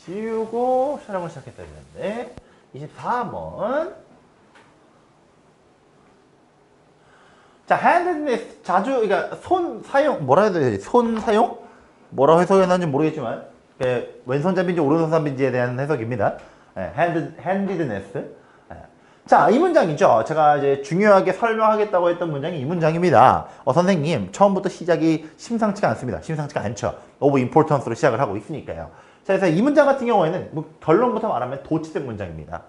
지우고 촬영을 시작했어야 되는데 24번. 자, handedness 자주 그러니까 손 사용 뭐라 해야 되지? 손 사용? 뭐라고 해석했는지 모르겠지만 왼손잡이인지 오른손잡이인지에 대한 해석입니다. handedness. 자, 이 문장이죠. 제가 이제 중요하게 설명하겠다고 했던 문장이 이 문장입니다. 선생님, 처음부터 시작이 심상치가 않습니다. 심상치가 않죠. of importance로 시작을 하고 있으니까요. 자, 그래서 이 문장 같은 경우에는 뭐 결론부터 말하면 도치된 문장입니다.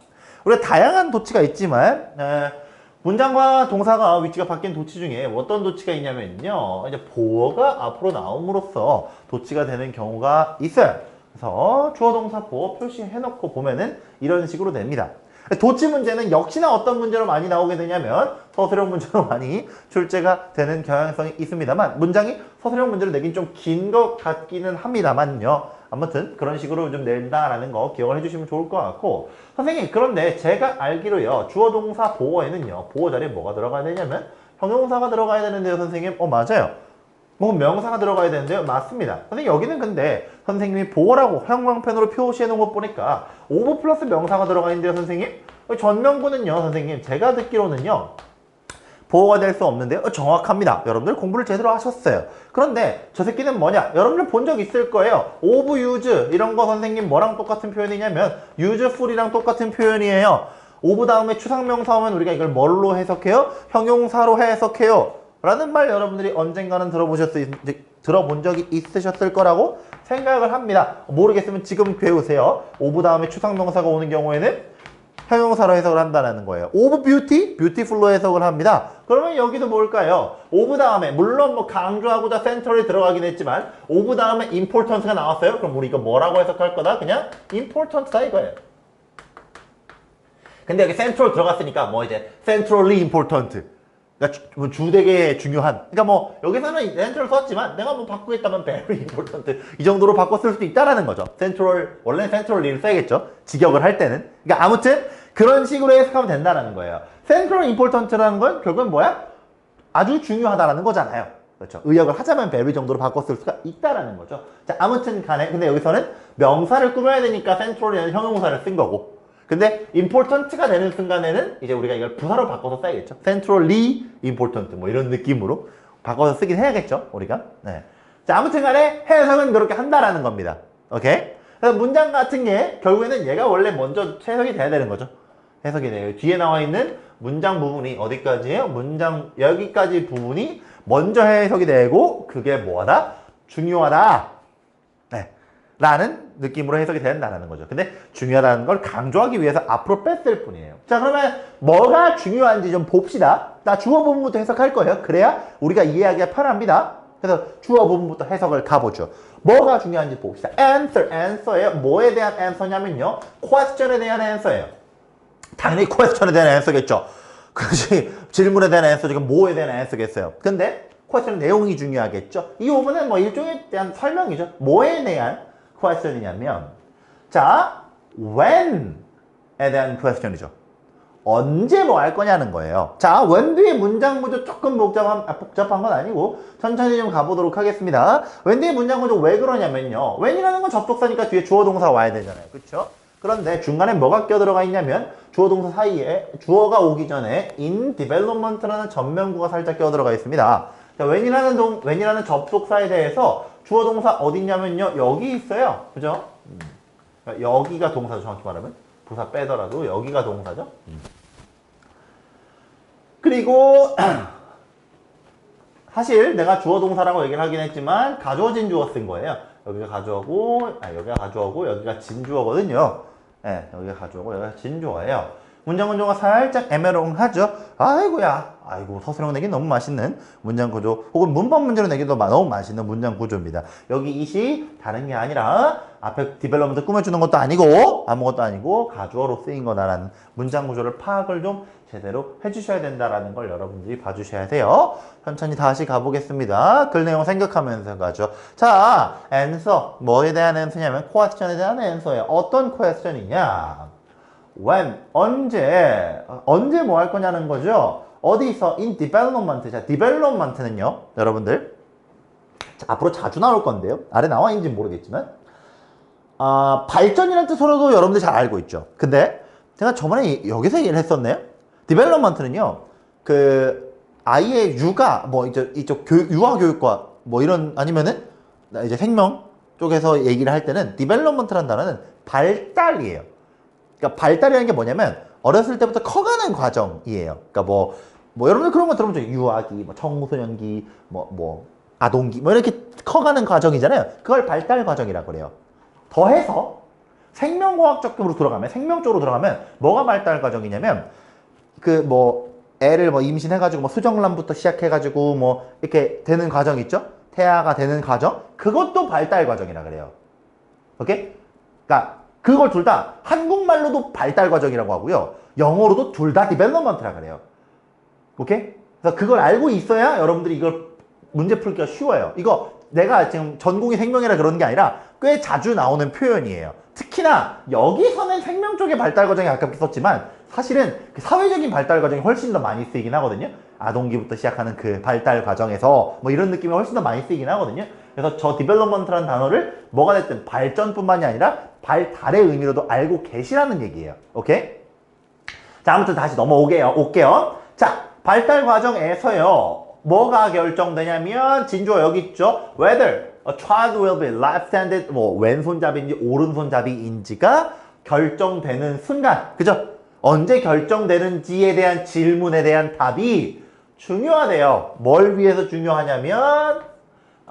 우리가 다양한 도치가 있지만 문장과 동사가 위치가 바뀐 도치 중에 어떤 도치가 있냐면요. 이제 보어가 앞으로 나옴으로써 도치가 되는 경우가 있어요. 그래서 주어 동사 보어 표시해놓고 보면은 이런 식으로 됩니다. 도치 문제는 역시나 어떤 문제로 많이 나오게 되냐면 서술형 문제로 많이 출제가 되는 경향성이 있습니다만 문장이 서술형 문제로 내긴 좀 긴 것 같기는 합니다만요. 아무튼 그런 식으로 좀 낸다라는 거 기억을 해주시면 좋을 것 같고 선생님 그런데 제가 알기로요. 주어 동사 보어에는요. 보어 자리에 뭐가 들어가야 되냐면 형용사가 들어가야 되는데요. 선생님 맞아요. 뭐 명사가 들어가야 되는데요. 맞습니다. 선생님 여기는 근데 선생님이 보어라고 형광펜으로 표시해 놓은 것 보니까 오브 플러스 명사가 들어가 있는데요. 선생님 전명구는요. 선생님 제가 듣기로는요. 보어가 될 수 없는데요. 정확합니다. 여러분들 공부를 제대로 하셨어요. 그런데 저 새끼는 뭐냐? 여러분들 본 적 있을 거예요. of use 이런 거 선생님 뭐랑 똑같은 표현이냐면 useful이랑 똑같은 표현이에요. of 다음에 추상명사 오면 우리가 이걸 뭘로 해석해요? 형용사로 해석해요. 라는 말 여러분들이 언젠가는 들어본 적이 있으셨을 거라고 생각을 합니다. 모르겠으면 지금 배우세요. of 다음에 추상명사가 오는 경우에는 형용사로 해석을 한다는 거예요. of beauty, beautiful로 해석을 합니다. 그러면 여기도 뭘까요? of 다음에 물론 뭐 강조하고자 central이 들어가긴 했지만 of 다음에 important가 나왔어요. 그럼 우리 이거 뭐라고 해석할 거다? 그냥 important다 이거예요. 근데 여기 central 들어갔으니까 뭐 이제 centrally important. 그러니까 주되게 중요한. 그러니까 뭐 여기서는 central 썼지만 내가 뭐 바꾸겠다면 very important 이 정도로 바꿔 쓸 수도 있다라는 거죠. central 원래는 centrally를 써야겠죠. 직역을 할 때는. 그러니까 아무튼 그런 식으로 해석하면 된다라는 거예요. central important라는 건 결국은 뭐야? 아주 중요하다라는 거잖아요. 그렇죠. 의역을 하자면 very 정도로 바꿔 쓸 수가 있다라는 거죠. 자, 아무튼 간에 근데 여기서는 명사를 꾸며야 되니까 central이라는 형용사를 쓴 거고. 근데 important가 되는 순간에는 이제 우리가 이걸 부사로 바꿔서 써야겠죠. centrally important 뭐 이런 느낌으로 바꿔서 쓰긴 해야겠죠. 우리가. 네. 자, 아무튼 간에 해석은 그렇게 한다라는 겁니다. 오케이? 그래서 문장 같은 게 결국에는 얘가 원래 먼저 해석이 돼야 되는 거죠. 해석이 돼요. 뒤에 나와 있는 문장 부분이 어디까지예요? 문장 여기까지 부분이 먼저 해석이 되고 그게 뭐하다? 중요하다. 네. 라는 느낌으로 해석이 된다는 거죠. 근데 중요하다는 걸 강조하기 위해서 앞으로 뺐을 뿐이에요. 자, 그러면 뭐가 중요한지 좀 봅시다. 나 주어 부분부터 해석할 거예요. 그래야 우리가 이해하기가 편합니다. 그래서 주어 부분부터 해석을 가보죠. 뭐가 중요한지 봅시다. answer예요. 뭐에 대한 answer냐면요. question에 대한 answer예요. 당연히 question에 대한 answer겠죠. 그렇지. 질문에 대한 answer 지금 뭐에 대한 answer겠어요. 근데 question 내용이 중요하겠죠. 이 부분은 뭐 일종에 대한 설명이죠. 뭐에 대한 question이냐면 자, when에 대한 question이죠. 언제 뭐 할 거냐는 거예요. 자, when 뒤에 문장 구조 조금 복잡한 건 아니고 천천히 좀 가보도록 하겠습니다. when 뒤에 문장 구조 왜 그러냐면요. when이라는 건 접속사니까 뒤에 주어 동사가 와야 되잖아요. 그렇죠? 그런데 중간에 뭐가 껴들어가 있냐면 주어 동사 사이에 주어가 오기 전에 in development라는 전면구가 살짝 껴들어가 있습니다. 자, when이라는 접속사에 대해서 주어 동사 어디 있냐면요. 여기 있어요. 그죠? 여기가 동사죠. 정확히 말하면. 부사 빼더라도 여기가 동사죠. 그리고 사실 내가 주어 동사라고 얘기를 하긴 했지만 가주어진 주어 쓴 거예요. 여기가 가주어고 여기가 가주어고 여기가 진주어거든요. 네, 여기가 가주어고 여기가 진주어예요. 문장 구조가 살짝 애매롱하죠. 아이고 서술형 내기 너무 맛있는 문장 구조 혹은 문법 문제로 내기도 너무 맛있는 문장 구조입니다. 여기 이시 다른 게 아니라 앞에 디벨롭먼트 꾸며주는 것도 아니고 아무것도 아니고 가주어로 쓰인 거다라는 문장 구조를 파악을 좀 제대로 해주셔야 된다라는 걸 여러분들이 봐주셔야 돼요. 천천히 다시 가보겠습니다. 글 내용 생각하면서 가죠. 자, answer 뭐에 대한 answer냐면 question에 대한 answer예요. 어떤 question이냐? when, 언제 뭐 할 거냐는 거죠. 어디서? in development. 자, development는요, 여러분들. 자, 앞으로 자주 나올 건데요. 아래 나와 있는지 모르겠지만. 발전이라는 뜻으로도 여러분들 잘 알고 있죠. 근데 제가 저번에 여기서 얘기를 했었네요. 디벨롭먼트는요, 그 아이의 육아, 뭐 이쪽 유아 교육과 뭐 이런 아니면은 이제 생명 쪽에서 얘기를 할 때는 디벨롭먼트라는 단어는 발달이에요. 그러니까 발달이라는 게 뭐냐면 어렸을 때부터 커가는 과정이에요. 그러니까 뭐 여러분들 그런 거 들어보죠. 유아기, 뭐 청소년기, 뭐 아동기, 뭐 이렇게 커가는 과정이잖아요. 그걸 발달 과정이라고 그래요. 더해서 생명과학적으로 들어가면, 생명 쪽으로 들어가면 뭐가 발달 과정이냐면 그 뭐 애를 뭐 임신해가지고 뭐 수정란부터 시작해가지고 뭐 이렇게 되는 과정 있죠? 태아가 되는 과정? 그것도 발달 과정이라 그래요. 오케이? 그러니까 그걸 둘 다 한국말로도 발달 과정이라고 하고요. 영어로도 둘 다 디벨롭먼트라 그래요. 오케이? 그래서 그걸 알고 있어야 여러분들이 이걸 문제 풀기가 쉬워요. 이거 내가 지금 전공이 생명이라 그러는 게 아니라 꽤 자주 나오는 표현이에요. 특히나 여기서는 생명 쪽의 발달 과정에 가깝게 썼지만 사실은 그 사회적인 발달 과정이 훨씬 더 많이 쓰이긴 하거든요. 아동기부터 시작하는 그 발달 과정에서 뭐 이런 느낌이 훨씬 더 많이 쓰이긴 하거든요. 그래서 저 디벨롭먼트라는 단어를 뭐가 됐든 발전뿐만이 아니라 발달의 의미로도 알고 계시라는 얘기예요. 오케이? 자, 아무튼 다시 올게요. 자, 발달 과정에서요. 뭐가 결정되냐면 진주어 여기 있죠. Whether a child will be left-handed, 뭐 왼손잡이인지 오른손잡이인지가 결정되는 순간, 그죠? 언제 결정되는지에 대한 질문에 대한 답이 중요하대요. 뭘 위해서 중요하냐면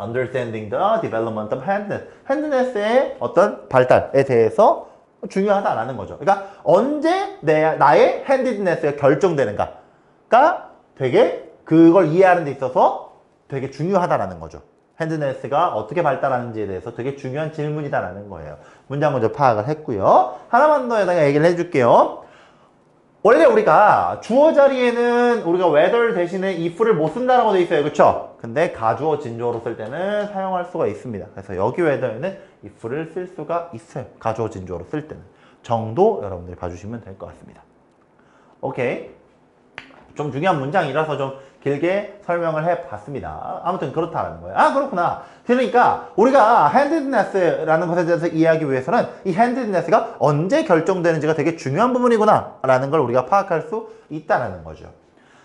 understanding the development of handedness. handedness의 어떤 발달에 대해서 중요하다라는 거죠. 그러니까 언제 나의 handedness가 결정되는가가 되게 그걸 이해하는 데 있어서 되게 중요하다라는 거죠. handedness가 어떻게 발달하는지에 대해서 되게 중요한 질문이다라는 거예요. 문장 먼저 파악을 했고요. 하나만 더 여기다가 얘기를 해줄게요. 원래 우리가 주어 자리에는 우리가 whether 대신에 if를 못 쓴다라고 돼 있어요. 그쵸? 근데 가주어 진주어로 쓸 때는 사용할 수가 있습니다. 그래서 여기 whether에는 if를 쓸 수가 있어요. 가주어 진주어로 쓸 때는. 정도 여러분들이 봐주시면 될 것 같습니다. 오케이. 좀 중요한 문장이라서 좀 길게 설명을 해봤습니다. 아무튼 그렇다는 거예요. 그렇구나. 그러니까 우리가 handedness라는 것에 대해서 이해하기 위해서는 이 handedness가 언제 결정되는지가 되게 중요한 부분이구나 라는 걸 우리가 파악할 수 있다는 거죠.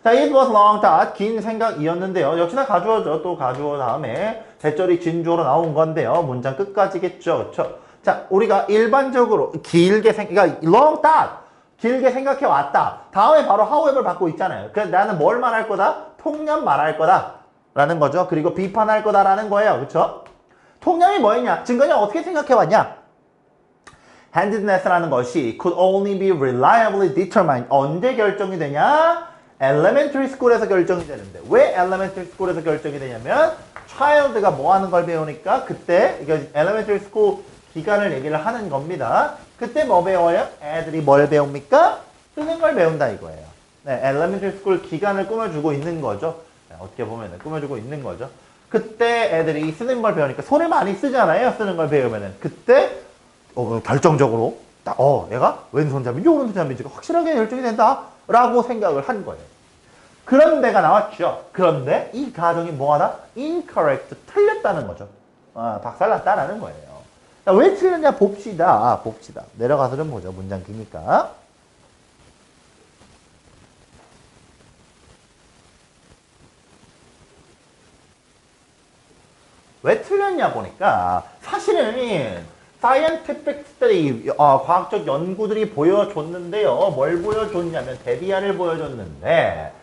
자, it was long thought, 긴 생각이었는데요. 역시나 가주어죠. 또 가주어 다음에 대절이 진주어로 나온 건데요. 문장 끝까지겠죠. 그렇죠? 자, 우리가 일반적으로 길게 그러니까 long thought, 길게 생각해 왔다. 다음에 바로 however 받고 있잖아요. 그래서 나는 뭘 말할 거다? 통념 말할 거다. 라는 거죠. 그리고 비판할 거다라는 거예요. 그렇죠? 통념이 뭐였냐? 증거냐 어떻게 생각해 왔냐? handedness라는 것이 could only be reliably determined. 언제 결정이 되냐? elementary school에서 결정이 되는데 왜 elementary school에서 결정이 되냐면 child가 뭐 하는 걸 배우니까 그때 elementary school 기간을 얘기를 하는 겁니다. 그때 뭐 배워요? 애들이 뭘 배웁니까? 쓰는 걸 배운다 이거예요. 네, elementary school 기간을 꾸며주고 있는 거죠. 네, 어떻게 보면 꾸며주고 있는 거죠. 그때 애들이 쓰는 걸 배우니까 손을 많이 쓰잖아요. 쓰는 걸 배우면은 그때 결정적으로 딱 얘가 왼손잡이인지 오른손잡이인지가 확실하게 결정이 된다 라고 생각을 한 거예요. 그런 데가 나왔죠. 그런데 이 가정이 뭐하다? incorrect, 틀렸다는 거죠. 박살났다라는 거예요. 자, 왜 틀렸냐 봅시다. 내려가서 좀 보죠. 문장 기니까. 왜 틀렸냐 보니까 사실은 scientific study, 과학적 연구들이 보여줬는데요. 뭘 보여줬냐면 데디아를 보여줬는데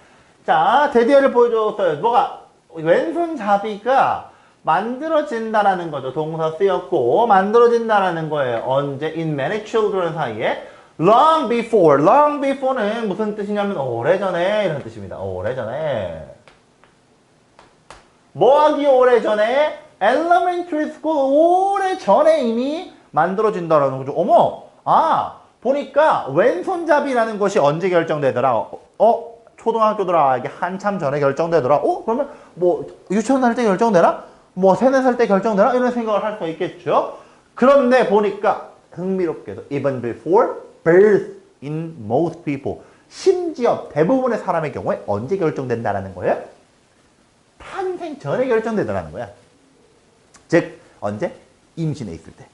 자, 데디아를 보여줬어요. 뭐가 왼손잡이가 만들어진다라는 거죠. 동사 쓰였고 만들어진다라는 거예요. 언제? In many children 사이에 long before는 무슨 뜻이냐면 오래전에 이런 뜻입니다. 오래전에 뭐하기 오래전에? elementary school 오래전에 이미 만들어진다라는 거죠. 어머! 보니까 왼손잡이라는 것이 언제 결정되더라? 초등학교 들어가기 한참 전에 결정되더라. 그러면 뭐 유치원 할 때 결정되나? 뭐 3, 4살 때 결정되나? 이런 생각을 할 수 있겠죠. 그런데 보니까 흥미롭게도 even before birth in most people, 심지어 대부분의 사람의 경우에 언제 결정된다라는 거예요? 탄생 전에 결정되더라는 거야. 즉 언제? 임신해 있을 때.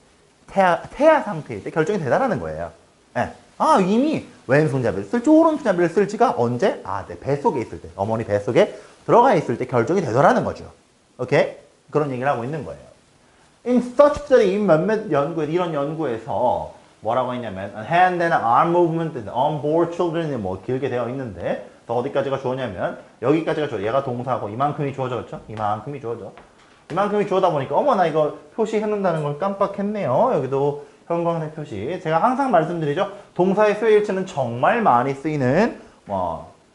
태아 상태일 때 결정이 되다라는 거예요. 예. 아, 이미 왼손잡이를 쓸지 오른손잡이를 쓸지가 언제? 아, 내 뱃속에 있을 때, 어머니 뱃속에 들어가 있을 때 결정이 되더라는 거죠. 오케이? 그런 얘기를 하고 있는 거예요. In such study, 몇몇 연구에, 이런 연구에서 뭐라고 했냐면 hand and arm movement on board children이 뭐 길게 되어 있는데 또 어디까지가 주어냐면 여기까지가 주어. 얘가 동사고 이만큼이 주어져, 그렇죠? 이만큼이 주어져. 이만큼이 주어다 보니까 어머 나 이거 표시해놓는다는 걸 깜빡했네요. 여기도 형광색 표시. 제가 항상 말씀드리죠. 동사의 수요일치는 정말 많이 쓰이는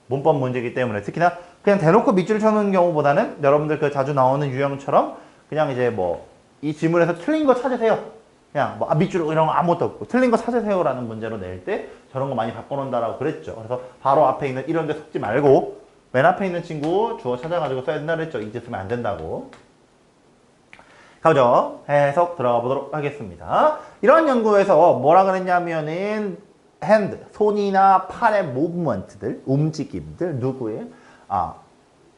문법 문제이기 때문에 특히나 그냥 대놓고 밑줄을 쳐놓는 경우보다는 여러분들 그 자주 나오는 유형처럼 그냥 이제 이 지문에서 틀린 거 찾으세요. 그냥 밑줄 이런 거 아무것도 없고 틀린 거 찾으세요라는 문제로 낼 때 저런 거 많이 바꿔놓는다라고 그랬죠. 그래서 바로 앞에 있는 이런 데 속지 말고 맨 앞에 있는 친구 주어 찾아가지고 써야 된다 그랬죠. 이제 쓰면 안 된다고. 가보죠. 해석 들어가 보도록 하겠습니다. 이런 연구에서 뭐라 그랬냐면은 hand, 손이나 팔의 movement들, 움직임들, 누구의?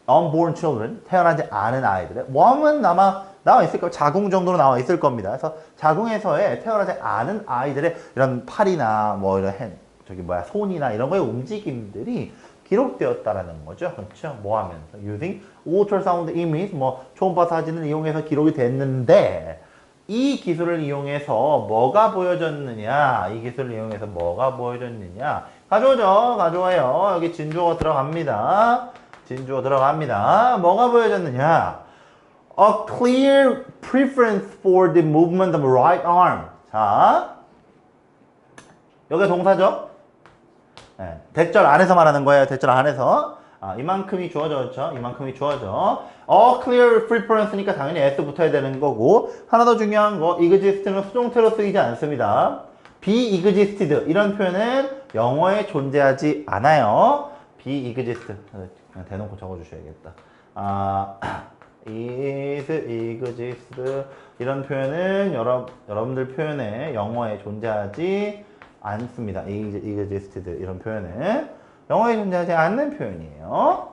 unborn children, 태어나지 않은 아이들의 웜은 아마 나와 있을 거예요. 자궁 정도로 나와 있을 겁니다. 그래서 자궁에서의 태어나지 않은 아이들의 이런 팔이나 이런 손이나 이런 거의 움직임들이 기록되었다라는 거죠. 그렇죠? 뭐 하면서 using ultrasound image, 초음파 사진을 이용해서 기록이 됐는데 이 기술을 이용해서 뭐가 보여졌느냐? 이 기술을 이용해서 뭐가 보여졌느냐? 가져오죠. 가져와요. 여기 진주어 들어갑니다. 진주어 들어갑니다. 뭐가 보여졌느냐? A clear preference for the movement of right arm. 자, 여기 동사죠? 네, 대절 안에서 말하는 거예요. 대절 안에서. 이만큼이 주어졌죠. 이만큼이 주어져. clear preference니까 당연히 s 붙어야 되는 거고 하나 더 중요한 거 exist는 수동태로 쓰이지 않습니다. be existed 이런 표현은 영어에 존재하지 않아요. be exist 그냥 대놓고 적어주셔야겠다. is exist 이런 표현은 여러분들 표현에 영어에 존재하지 않습니다. existed 이런 표현은 영어에 존재하지 않는 표현이에요.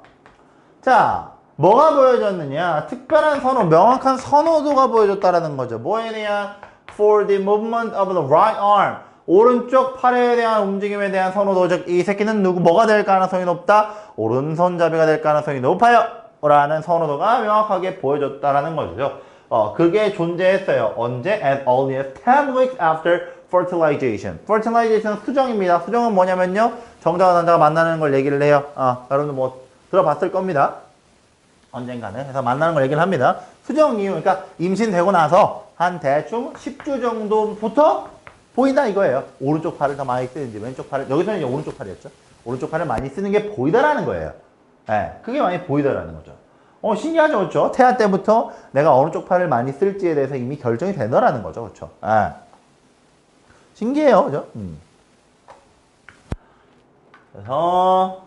자, 뭐가 보여졌느냐? 특별한 선호, 명확한 선호도가 보여졌다라는 거죠. 뭐에 대한? For the movement of the right arm. 오른쪽 팔에 대한 움직임에 대한 선호도. 즉, 이 새끼는 뭐가 될 가능성이 높다? 오른손잡이가 될 가능성이 높아요. 라는 선호도가 명확하게 보여졌다라는 거죠. 그게 존재했어요. 언제? As early as 10 weeks after fertilization. fertilization은 수정입니다. 수정은 뭐냐면요. 정자와 난자가 만나는 걸 얘기를 해요. 여러분들 들어봤을 겁니다. 언젠가는. 그래서 만나는 걸 얘기를 합니다. 수정 이유, 그러니까 임신되고 나서 한 대충 10주 정도부터 보인다 이거예요. 오른쪽 팔을 더 많이 쓰는지 왼쪽 팔을, 여기서는 이제 오른쪽 팔이었죠. 오른쪽 팔을 많이 쓰는 게 보이다라는 거예요. 네, 그게 많이 보이다라는 거죠. 신기하죠, 그렇죠? 태아 때부터 내가 어느 쪽 팔을 많이 쓸지에 대해서 이미 결정이 되더라는 거죠, 그렇죠? 신기해요, 그죠? 그래서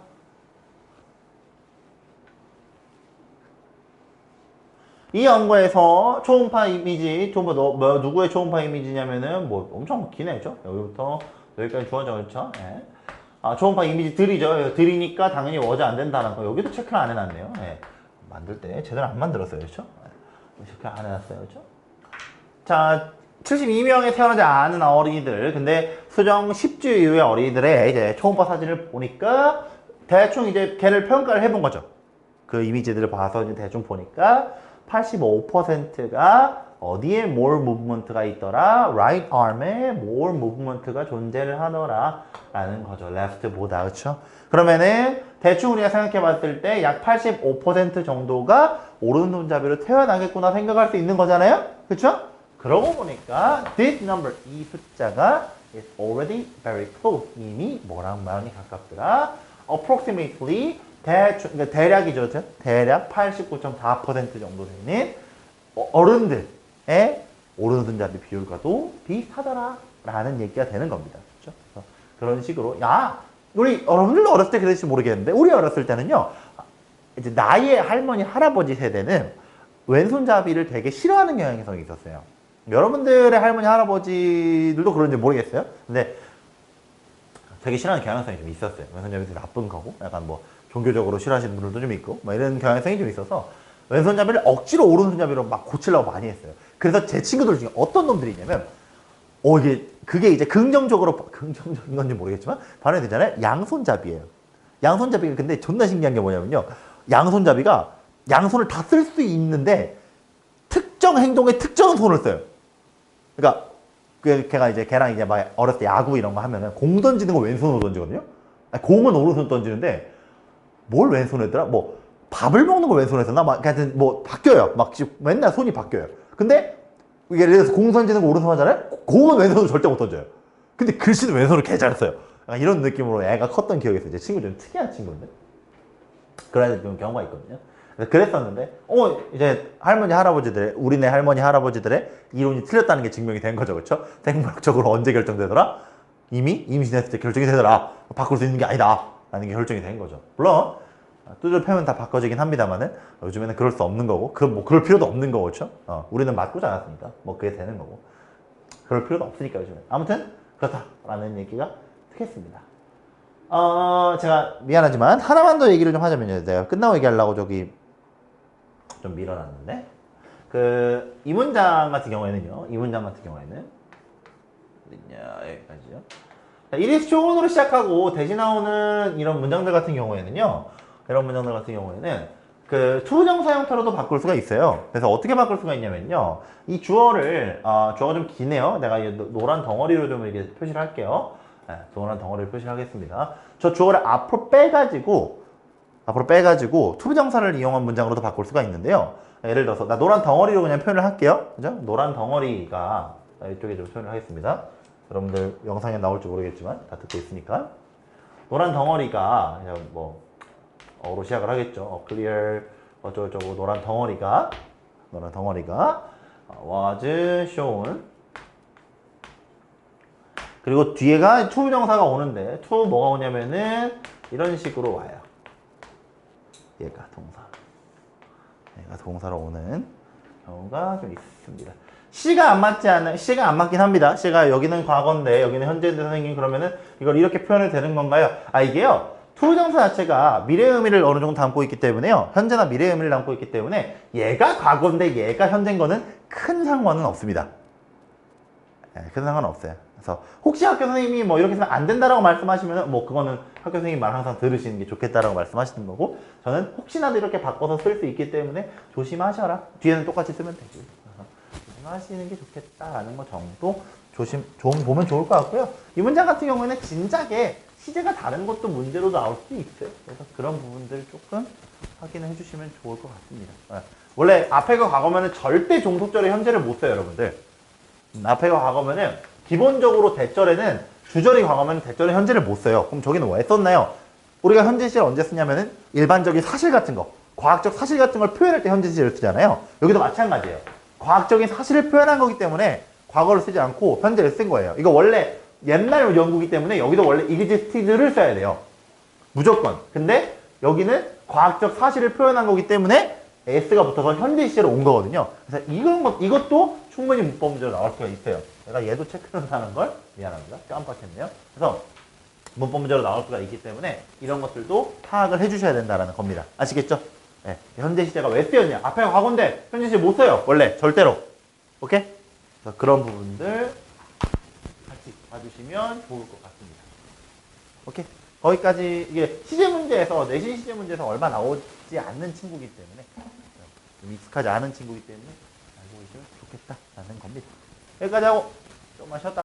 이 연구에서 초음파 이미지, 누구의 초음파 이미지냐면은 엄청 기네, 그죠? 여기부터 여기까지 주어져, 그렇죠? 네. 초음파 이미지 들이죠. 들이니까 당연히 워즈 안 된다는 거. 여기도 체크를 안 해놨네요. 네. 만들 때 제대로 안 만들었어요, 그렇죠? 체크 안 해놨어요, 그렇죠? 자, 72명의 태어나지 않은 어린이들, 근데 수정 10주 이후의 어린이들의 이제 초음파 사진을 보니까 대충 이제 걔를 평가를 해본 거죠. 그 이미지들을 봐서 이제 대충 보니까 85%가 어디에 more movement가 있더라? right arm에 more movement가 존재를 하더라 라는 거죠. left보다, 그렇죠? 그러면은 대충 우리가 생각해 봤을 때 약 85% 정도가 오른손잡이로 태어나겠구나 생각할 수 있는 거잖아요? 그렇죠? 그러고 보니까 this number, 이 숫자가 is already very close. 이미 뭐랑 많이 가깝더라? approximately 대충, 그러니까 대략이죠. 대략 89.4% 정도 되는 어른들의 오른손잡이 비율과도 비슷하더라 라는 얘기가 되는 겁니다. 그렇죠? 그런 식으로 우리 여러분들도 어렸을 때 그랬을지 모르겠는데 우리 어렸을 때는요, 이제 나의 할머니 할아버지 세대는 왼손잡이를 되게 싫어하는 경향성이 있었어요. 여러분들의 할머니 할아버지들도 그런지 모르겠어요. 근데 되게 싫어하는 경향성이 좀 있었어요. 왼손잡이도 나쁜 거고 약간 종교적으로 싫어하시는 분들도 좀 있고 이런 경향성이 좀 있어서 왼손잡이를 억지로 오른손잡이로 막 고치려고 많이 했어요. 그래서 제 친구들 중에 어떤 놈들이 있냐면 그게 이제 긍정적인 건지 모르겠지만 반응이 되잖아요. 양손잡이에요. 양손잡이가 근데 존나 신기한 게 뭐냐면요. 양손잡이가 양손을 다 쓸 수 있는데 특정 행동에 특정 손을 써요. 그러니까 걔랑 이제 막 어렸을 때 야구 이런 거 하면은 공 던지는 거 왼손으로 던지거든요. 아니, 공은 오른손으로 던지는데 뭘 왼손으로 했더라? 뭐 밥을 먹는 걸 왼손으로 했었나? 막 하여튼 뭐 바뀌어요. 막 맨날 손이 바뀌어요. 근데 예를 들어서 공 던지는 거 오른손 하잖아요? 공은 왼손으로 절대 못 던져요. 근데 글씨는 왼손으로 개 잘 써요. 이런 느낌으로 애가 컸던 기억이 있어요. 제 친구 좀 특이한 친구인데. 그런 애들 좀 경우가 있거든요. 그랬었는데, 이제 할머니, 할아버지들의, 우리네 할머니, 할아버지들의 이론이 틀렸다는 게 증명이 된 거죠. 그쵸? 생물학적으로 언제 결정되더라? 이미 임신했을 때 결정이 되더라. 바꿀 수 있는 게 아니다. 라는 게 결정이 된 거죠. 물론, 두들 패면 다 바꿔지긴 합니다만은, 요즘에는 그럴 수 없는 거고, 그럴 필요도 없는 거고, 그쵸? 우리는 맞고지 않았으니까. 뭐, 그게 되는 거고. 그럴 필요도 없으니까, 요즘에. 아무튼, 그렇다라는 얘기가 되겠습니다. 제가 미안하지만, 하나만 더 얘기를 좀 하자면요. 내가 끝나고 얘기하려고 좀 밀어놨는데, 이 문장 같은 경우에는요, 여기까지요. It is shown으로 시작하고 대신 나오는 이런 문장들 같은 경우에는요, 투부정사 형태로도 바꿀 수가 있어요. 그래서 어떻게 바꿀 수가 있냐면요, 이 주어가 좀 기네요. 내가 이 노란 덩어리로 좀 이렇게 표시를 할게요. 네, 노란 덩어리를 표시를 하겠습니다. 저 주어를 앞으로 빼가지고 투부정사를 이용한 문장으로도 바꿀 수가 있는데요. 예를 들어서 나 노란 덩어리로 그냥 표현을 할게요. 그죠? 노란 덩어리가 이쪽에 좀 표현을 하겠습니다. 여러분들 영상에 나올지 모르겠지만 다 듣고 있으니까 노란 덩어리가 뭐 어로 시작을 하겠죠. clear 어쩌고저쩌고 노란 덩어리가 was shown. 그리고 뒤에가 투부정사가 오는데 뭐가 오냐면은 이런 식으로 와요. 얘가 동사로 오는 경우가 좀 있습니다. C가 안 맞긴 합니다. C가 여기는 과거인데 여기는 현재인데 선생님 그러면은 이걸 이렇게 표현이 되는 건가요? 이게요. 투부정사 자체가 미래의 의미를 어느 정도 담고 있기 때문에요. 현재나 미래의 의미를 담고 있기 때문에 얘가 과거인데 얘가 현재인 거는 큰 상관은 없습니다. 큰 상관은 없어요. 그래서 혹시 학교 선생님이 뭐 이렇게 쓰면 안 된다라고 말씀하시면 뭐 그거는 학교 선생님 말 항상 들으시는 게 좋겠다라고 말씀하시는 거고, 저는 혹시나도 이렇게 바꿔서 쓸 수 있기 때문에 조심하셔라. 뒤에는 똑같이 쓰면 되고 조심하시는 게 좋겠다라는 거 정도 좀 보면 좋을 것 같고요. 이 문장 같은 경우에는 진작에 시제가 다른 것도 문제로 나올 수 있어요. 그래서 그런 부분들 조금 확인해 주시면 좋을 것 같습니다. 원래 앞에가 과거면은 절대 종속절에 현재를 못 써요, 여러분들. 앞에가 과거면은 기본적으로 대절에는 주절이 과거면 대절에 현재를 못 써요. 그럼 저기는 왜 썼나요? 우리가 현재 시제를 언제 쓰냐면은 일반적인 사실 같은 거, 과학적 사실 같은 걸 표현할 때 현재 시제를 쓰잖아요. 여기도 마찬가지예요. 과학적인 사실을 표현한 거기 때문에 과거를 쓰지 않고 현재를 쓴 거예요. 이거 원래 옛날 연구기 때문에 여기도 원래 existed를 써야 돼요. 무조건. 근데 여기는 과학적 사실을 표현한 거기 때문에 s가 붙어서 현재 시제로 온 거거든요. 그래서 이것도 충분히 문법 문제로 나올 수가 있어요. 내가 얘도 체크한다는 걸 미안합니다. 깜빡했네요. 그래서 문법 문제로 나올 수가 있기 때문에 이런 것들도 파악을 해주셔야 된다는 겁니다. 아시겠죠? 네. 현재 시제가 왜 쓰였냐? 앞에가 과거인데 현재 시제 못 써요. 원래 절대로. 오케이? 그래서 그런 부분들 같이 봐주시면 좋을 것 같습니다. 오케이? 거기까지 이게 시제 문제에서 내신 시제 문제에서 얼마 나오지 않는 친구이기 때문에 좀 익숙하지 않은 친구이기 때문에 알고 계시면 좋겠다라는 겁니다. 여기까지 하고 조금만 쉬었다.